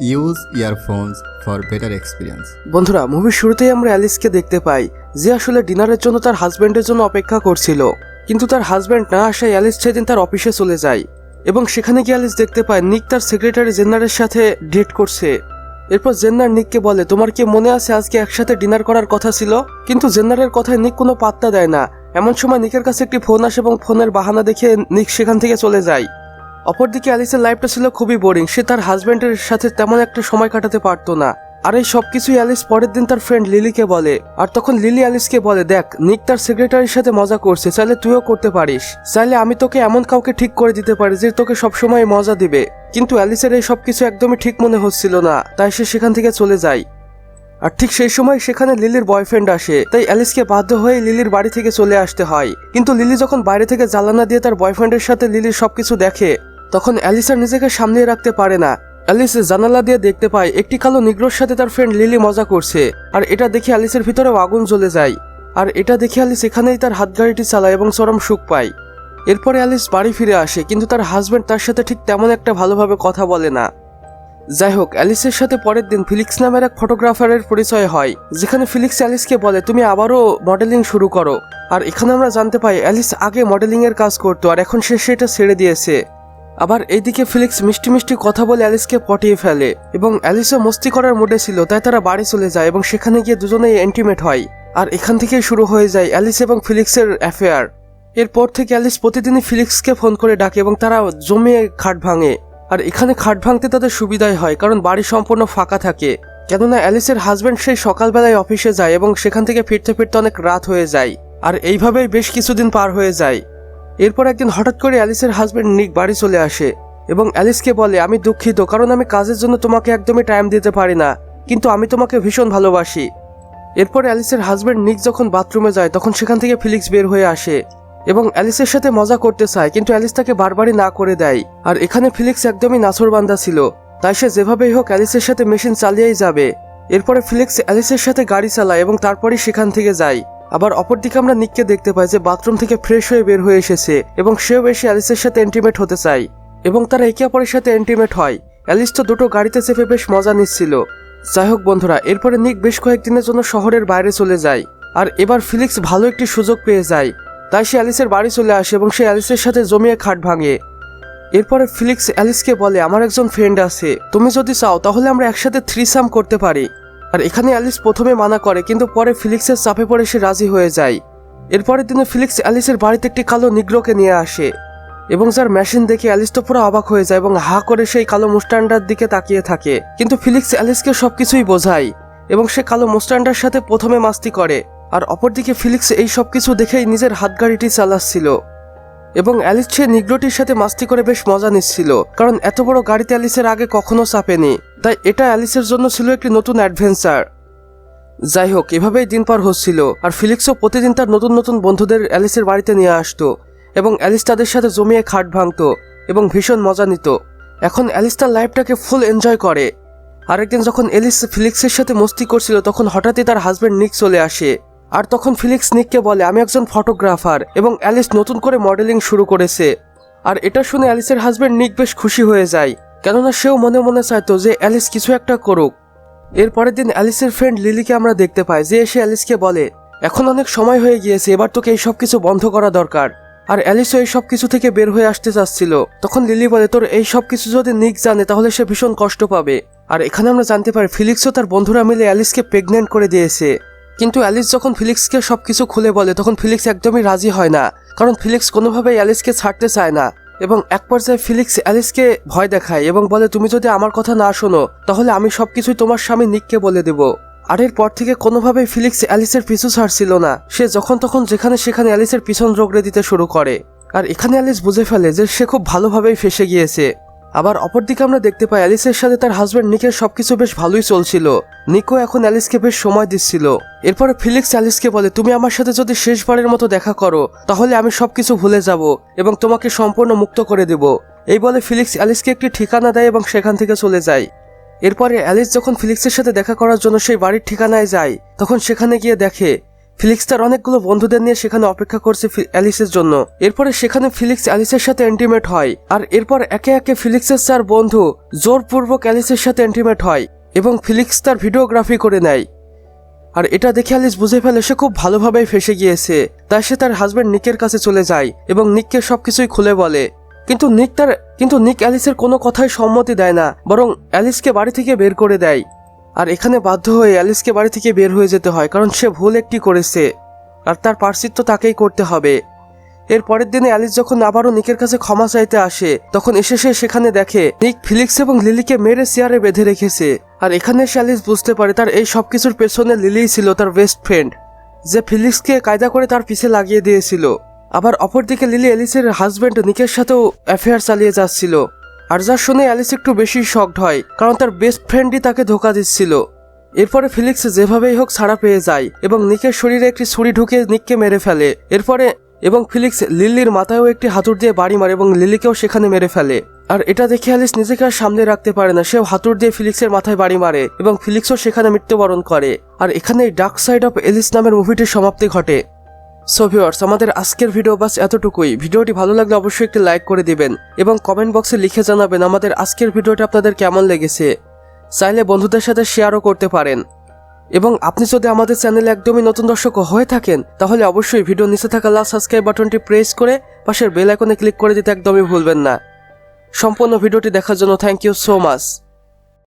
Use earphones for better experience. বন্ধুরা, মুভির শুরুতেই আমরা অ্যালিসকে দেখতে পাই যে আসলে ডিনারের জন্য তার হাজবেন্ডের জন্য অপেক্ষা করছিল, কিন্তু তার হাজবেন্ড না আসায় অ্যালিস সেদিন তার অফিসে চলে যায় এবং সেখানে গিয়ে অ্যালিস দেখতে পায় নিক তার সেক্রেটারি জেন্নারের সাথে ডেট করছে। এরপর জেন্নার নিককে বলে, তোমার কি মনে আছে আজকে একসাথে ডিনার করার কথা ছিল? কিন্তু জেন্নারের কথায় নিক কোনো পাত্তা দেয় না। এমন সময় নিকের কাছে একটি ফোন আসে এবং ফোনের বাহানা দেখে নিক সেখান থেকে চলে যায়। অপরদিকে অ্যালিসের লাইফটা ছিল খুবই বোরিং। সে তার হাজবেন্ডের সাথে তেমন একটা সময় কাটাতে পারতো না। আর এই সবকিছুই অ্যালিস পরের দিন তার ফ্রেন্ড লিলিকে বলে। আর তখন লিলি অ্যালিসকে বলে, দেখ নিক তার সেক্রেটারির সাথে মজা করছে, চাইলে তুইও করতে পারিস। চাইলে আমি তোকে এমন কাউকে ঠিক করে দিতে পারি যে তোকে সবসময় মজা দিবে। কিন্তু অ্যালিসের এই সবকিছু একদমই ঠিক মনে হচ্ছিল না, তাই সে সেখান থেকে চলে যায়। আর ঠিক সেই সময় সেখানে লিলির বয়ফ্রেন্ড আসে, তাই অ্যালিসকে বাধ্য হয়ে লিলির বাড়ি থেকে চলে আসতে হয়। কিন্তু লিলি যখন বাইরে থেকে জানালা দিয়ে তার বয়ফ্রেন্ডের সাথে লিলির সবকিছু দেখে, তখন অ্যালিস আর নিজেকে সামনে রাখতে পারে না। অ্যালিস জানালা দিয়ে দেখতে পায় একটি কালো নিগ্রোর সাথে তার ফ্রেন্ড লিলি মজা করছে। আর এটা দেখে অ্যালিসের ভিতরেও আগুন জ্বলে যায়। আর এটা দেখে অ্যালিস এখানেই তার হাতগাড়িটি চালায় এবং চরম সুখ পায়। এরপরে অ্যালিস বাড়ি ফিরে আসে, কিন্তু তার হাজবেন্ড তার সাথে ঠিক তেমন একটা ভালোভাবে কথা বলে না। যাই হোক, অ্যালিসের সাথে পরের দিন ফিলিক্স নামের এক ফটোগ্রাফারের পরিচয় হয়, যেখানে ফিলিক্স অ্যালিসকে বলে, তুমি আবারও মডেলিং শুরু করো। আর এখানে আমরা জানতে পাই অ্যালিস আগে মডেলিং এর কাজ করতো, আর এখন সে সেটা ছেড়ে দিয়েছে। আবার এইদিকে ফিলিক্স মিষ্টি মিষ্টি কথা বলে অ্যালিসকে পটিয়ে ফেলে এবং অ্যালিসও মস্তি করার মুডে ছিল, তাই তারা বাড়ি চলে যায় এবং সেখানে গিয়ে দুজনেই ইন্টিমেট হয়। আর এখান থেকেই শুরু হয়ে যায় অ্যালিস এবং ফিলিক্সের অ্যাফেয়ার। এরপর থেকে অ্যালিস প্রতিদিনই ফিলিক্সকে ফোন করে ডাকে এবং তারা জমিয়ে খাট ভাঙে। আর এখানে খাট ভাঙতে তাদের সুবিধাই হয়, কারণ বাড়ি সম্পূর্ণ ফাঁকা থাকে। কেননা অ্যালিসের হাজবেন্ড সেই সকালবেলায় অফিসে যায় এবং সেখান থেকে ফিরতে ফিরতে অনেক রাত হয়ে যায়। আর এইভাবেই বেশ কিছুদিন পার হয়ে যায়। এরপর একদিন হঠাৎ করে অ্যালিসের হাজবেন্ড নিক বাড়ি চলে আসে এবং অ্যালিসকে বলে, আমি দুঃখিত, কারণ আমি কাজের জন্য তোমাকে একদমই টাইম দিতে পারি না, কিন্তু আমি তোমাকে ভীষণ ভালোবাসি। এরপর অ্যালিসের হাজবেন্ড নিক যখন বাথরুমে যায়, তখন সেখান থেকে ফিলিক্স বের হয়ে আসে এবং অ্যালিসের সাথে মজা করতে চায়, কিন্তু অ্যালিস তাকে বারবারই না করে দেয়। আর এখানে ফিলিক্স একদমই নাছোড়বান্দা ছিল, তাই সে যেভাবেই হোক অ্যালিসের সাথে মেশিন চালিয়েই যাবে। এরপরে ফিলিক্স অ্যালিসের সাথে গাড়ি চালায় এবং তারপরই সেখান থেকে যায়। আবার অপরদিকে আমরা নিককে দেখতে পাই যে বাথরুম থেকে ফ্রেশ হয়ে বের হয়ে এসেছে এবং সেও এসে অ্যালিসের সাথে ইন্টিমেট হতে চায় এবং তারা একে অপরের সাথে ইন্টিমেট হয়। অ্যালিস তো দুটো গাড়িতে চেপে বেশ মজা নিচ্ছিল। যাই হোক বন্ধুরা, এরপরে নিক বেশ কয়েকদিনের জন্য শহরের বাইরে চলে যায়। আর এবার ফিলিক্স ভালো একটি সুযোগ পেয়ে যায়, তাই সে অ্যালিসের বাড়ি চলে আসে এবং সে অ্যালিসের সাথে জমিয়ে খাট ভাঙে। এরপরে ফিলিক্স অ্যালিসকে বলে, আমার একজন ফ্রেন্ড আছে, তুমি যদি চাও তাহলে আমরা একসাথে থ্রিসাম করতে পারি। আর এখানে অ্যালিস প্রথমে মানা করে, কিন্তু পরে ফিলিক্সের চাপে পড়ে সে রাজি হয়ে যায়। এরপরের দিনে ফিলিক্স অ্যালিসের বাড়িতে একটি কালো নিগ্রোকে নিয়ে আসে এবং যার মেশিন দেখে অ্যালিস তো পুরো অবাক হয়ে যায় এবং হা করে সেই কালো মুস্টান্ডার দিকে তাকিয়ে থাকে। কিন্তু ফিলিক্স অ্যালিসকে সবকিছুই বোঝায় এবং সে কালো মুস্টান্ডার সাথে প্রথমে মাস্তি করে। আর অপরদিকে ফিলিক্স এই সবকিছু দেখেই নিজের হাতগাড়িটি চালাচ্ছিল এবং অ্যালিস সে নিগ্রোটির সাথে মাস্তি করে বেশ মজা নিচ্ছিল, কারণ এত বড় গাড়িতে অ্যালিসের আগে কখনো চাপেনি, তাই এটা অ্যালিসের জন্য ছিল একটি নতুন অ্যাডভেঞ্চার। যাই হোক, এভাবেই দিন পার হচ্ছিল। আর ফিলিক্সও প্রতিদিন তার নতুন নতুন বন্ধুদের অ্যালিসের বাড়িতে নিয়ে আসতো এবং অ্যালিস তাদের সাথে জমিয়ে খাট ভাঙতো এবং ভীষণ মজা নিত। এখন অ্যালিস তার লাইফটাকে ফুল এনজয় করে। আরেকদিন যখন অ্যালিস ফিলিক্সের সাথে মস্তি করছিল, তখন হঠাৎই তার হাজবেন্ড নিক চলে আসে। আর তখন ফিলিক্স নিককে বলে, আমি একজন ফটোগ্রাফার এবং অ্যালিস নতুন করে মডেলিং শুরু করেছে। আর এটা শুনে অ্যালিসের হাজবেন্ড নিক বেশ খুশি হয়ে যায়, কেননা সেও মনে মনে চাইতো যে অ্যালিস কিছু একটা করুক। এরপরের দিন অ্যালিসের ফ্রেন্ড লিলিকে আমরা দেখতে পাই, যে এসে অ্যালিসকে বলে, এখন অনেক সময় হয়ে গিয়েছে, এবার তোকে এই সব কিছু বন্ধ করা দরকার। আর অ্যালিসও এই সব কিছু থেকে বের হয়ে আসতে চাচ্ছিল। তখন লিলি বলে, তোর এই সব কিছু যদি নিক জানে তাহলে সে ভীষণ কষ্ট পাবে। আর এখানে আমরা জানতে পারি ফিলিক্সও তার বন্ধুরা মিলে অ্যালিসকে প্রেগনেন্ট করে দিয়েছে। কিন্তু অ্যালিস যখন ফিলিক্সকে সবকিছু খুলে বলে, তখন ফিলিক্স একদমই রাজি হয় না, কারণ ফিলিক্স কোনোভাবেই অ্যালিসকে ছাড়তে চায় না। এবং এক পর্যায়ে ফিলিক্স অ্যালিসকে ভয় দেখায় এবং বলে, তুমি যদি আমার কথা না শোনো তাহলে আমি সবকিছুই তোমার স্বামী নিককে বলে দেব। আর এরপর থেকে কোনোভাবেই ফিলিক্স অ্যালিসের পিছু ছাড়ছিল না। সে যখন তখন যেখানে সেখানে অ্যালিসের পিছন রগড়ে দিতে শুরু করে। আর এখানে অ্যালিস বুঝে ফেলে যে সে খুব ভালোভাবেই ফেসে গিয়েছে। আবার অপরদিকে আমরা দেখতে পাই অ্যালিসের সাথে তার হাজবেন্ড নিকের সবকিছু বেশ ভালোই চলছিল। নিকও এখন অ্যালিসকে বেশ সময় দিচ্ছিল। এরপরে ফিলিক্স অ্যালিসকে বলে, তুমি আমার সাথে যদি শেষবারের মতো দেখা করো তাহলে আমি সবকিছু ভুলে যাব এবং তোমাকে সম্পূর্ণ মুক্ত করে দেব। এই বলে ফিলিক্স অ্যালিসকে একটি ঠিকানা দেয় এবং সেখান থেকে চলে যায়। এরপরে অ্যালিস যখন ফিলিক্সের সাথে দেখা করার জন্য সেই বাড়ির ঠিকানায় যায়, তখন সেখানে গিয়ে দেখে ফিলিক্স তার অনেকগুলো বন্ধুদের নিয়ে সেখানে অপেক্ষা করছে অ্যালিসের জন্য। এরপরে সেখানে ফিলিক্স অ্যালিসের সাথে ইন্টিমেট হয়, আর এরপর একে একে ফিলিক্সের 4 বন্ধু জোরপূর্বক অ্যালিসের সাথে ইন্টিমেট হয় এবং ফিলিক্স তার ভিডিওগ্রাফি করে নেয়। আর এটা দেখে অ্যালিস বুঝে ফেলে সে খুব ভালোভাবেই ফেসে গিয়েছে, তাই সে তার হাজবেন্ড নিকের কাছে চলে যায় এবং নিককে সবকিছুই খুলে বলে। কিন্তু নিক অ্যালিসের কোনো কথাই সম্মতি দেয় না, বরং অ্যালিসকে বাড়ি থেকে বের করে দেয়। আর এখানে বাধ্য হয়ে অ্যালিসকে বাড়ি থেকে বের হয়ে যেতে হয়, কারণ সে ভুল একটি করেছে আর তার প্রায়শ্চিত্ত তাকেই করতে হবে। এর পরের দিনে অ্যালিস যখন আবারও নিকের কাছে ক্ষমা চাইতে আসে, তখন এসে সে সেখানে দেখে নিক ফিলিক্স এবং লিলিকে মেরে চেয়ারে বেঁধে রেখেছে। আর এখানে এসে অ্যালিস বুঝতে পারে তার এই সব কিছুর পেছনে লিলিই ছিল তার বেস্ট ফ্রেন্ড, যে ফিলিক্সকে কায়দা করে তার পিছে লাগিয়ে দিয়েছিল। আবার অপরদিকে লিলি অ্যালিসের হাজবেন্ড নিকের সাথেও অ্যাফেয়ার চালিয়ে যাচ্ছিল, আর যা শুনে অ্যালিস একটু বেশি শকড হয়, কারণ তার বেস্ট ফ্রেন্ডই তাকে ধোকা দিচ্ছিল। এরপরে ফিলিক্স যেভাবেই হোক ছাড়া পেয়ে যায় এবং নিকের শরীরে একটি ছুরি ঢুকে নিককে মেরে ফেলে। এবং ফিলিক্স লিলির মাথায়ও একটি হাতুড় দিয়ে বাড়ি মারে এবং লিলিকেও সেখানে মেরে ফেলে। আর এটা দেখে অ্যালিস নিজেকে আর সামনে রাখতে পারে না, সেও হাতুড় দিয়ে ফিলিক্সের মাথায় বাড়ি মারে এবং ফিলিক্সও সেখানে মৃত্যুবরণ করে। আর এখানে ডার্ক সাইড অফ এলিস নামের মুভিটির সমাপ্তি ঘটে। সো ভিউয়ার্স, আমাদের আজকের ভিডিও বাস এতটুকুই। ভিডিওটি ভালো লাগলে অবশ্যই একটি লাইক করে দিবেন এবং কমেন্ট বক্সে লিখে জানাবেন আমাদের আজকের ভিডিওটি আপনাদের কেমন লেগেছে। চাইলে বন্ধুদের সাথে শেয়ারও করতে পারেন। এবং আপনি যদি আমাদের চ্যানেলে একদমই নতুন দর্শক হয়ে থাকেন, তাহলে অবশ্যই ভিডিও নিচে থাকা লাল সাবস্ক্রাইব বাটনটি প্রেস করে পাশের বেল আইকনে ক্লিক করে দিতে একদমই ভুলবেন না। সম্পূর্ণ ভিডিওটি দেখার জন্য থ্যাংক ইউ সো মাচ।